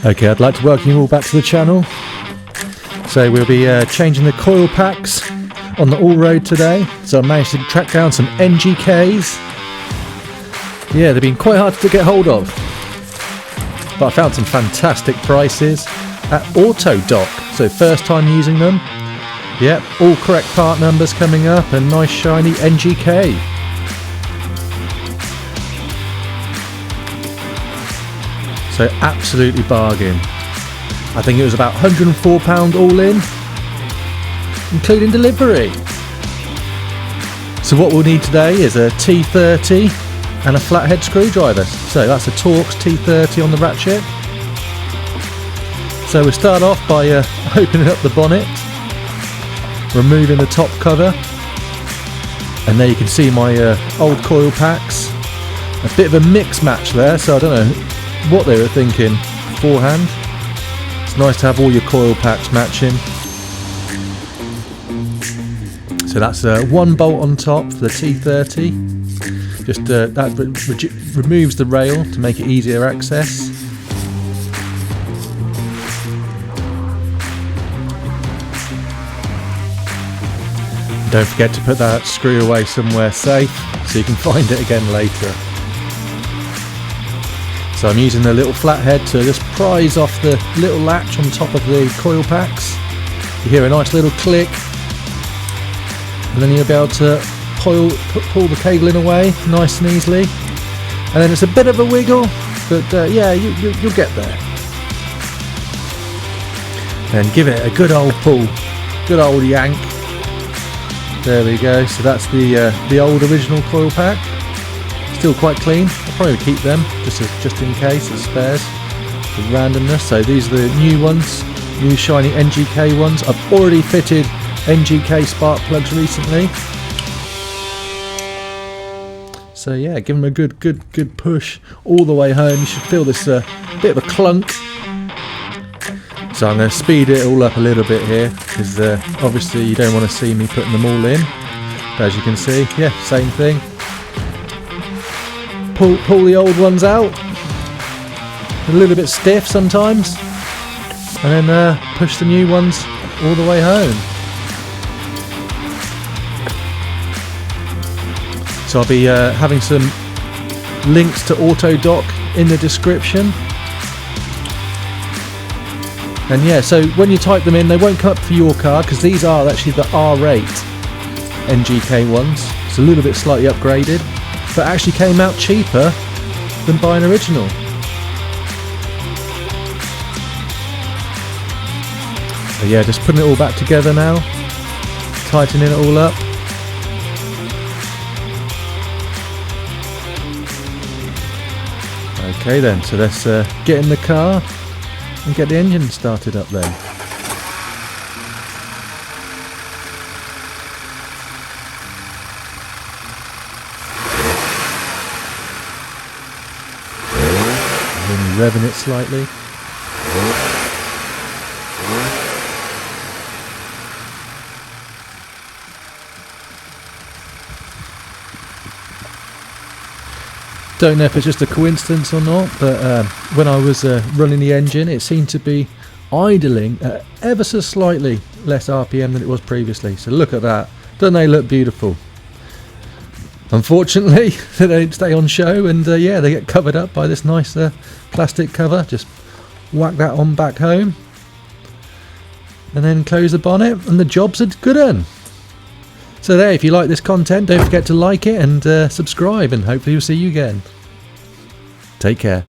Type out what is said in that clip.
Okay, I'd like to welcome you all back to the channel. So we'll be changing the coil packs on the Allroad today. So I managed to track down some NGKs. Yeah, they've been quite hard to get hold of, but I found some fantastic prices at autodoc. So first time using them. Yep, all correct part numbers coming up and nice shiny NGK. So absolutely bargain. I think it was about £104 all in, including delivery. So what we'll need today is a T30 and a flathead screwdriver. So that's a Torx T30 on the ratchet. So we'll start off by opening up the bonnet, removing the top cover, and there you can see my old coil packs. A bit of a mix match there, so I don't know what they were thinking beforehand. It's nice to have all your coil packs matching. So that's one bolt on top for the T30. Just that removes the rail to make it easier access. Don't forget to put that screw away somewhere safe so you can find it again later. So I'm using the little flathead to just prise off the little latch on top of the coil packs. You hear a nice little click, and then you'll be able to pull the cabling away nice and easily. And then it's a bit of a wiggle, but yeah, you'll get there. And give it a good old pull, good old yank. There we go. So that's the old original coil pack. Still quite clean. I'll probably keep them just in case as spares for randomness. So these are the new ones, new shiny NGK ones. I've already fitted NGK spark plugs recently. So yeah, give them a good push all the way home. You should feel this bit of a clunk. So I'm going to speed it all up a little bit here because obviously you don't want to see me putting them all in. But as you can see, yeah, same thing. Pull the old ones out, a little bit stiff sometimes, and then push the new ones all the way home. So I'll be having some links to autodoc in the description. And yeah, so when you type them in, they won't come up for your car because these are actually the R8 NGK ones. It's a little bit slightly upgraded, but actually came out cheaper than buying original. So yeah, just putting it all back together now, tightening it all up. Okay then, so let's get in the car and get the engine started up then. Only revving it slightly. Don't know if it's just a coincidence or not, but when I was running the engine, it seemed to be idling at ever so slightly less RPM than it was previously. So look at that. Don't they look beautiful? Unfortunately, they don't stay on show, and yeah, they get covered up by this nice plastic cover. Just whack that on back home, and then close the bonnet, and the job's a good one. So there, if you like this content, don't forget to like it and subscribe, and hopefully we'll see you again. Take care.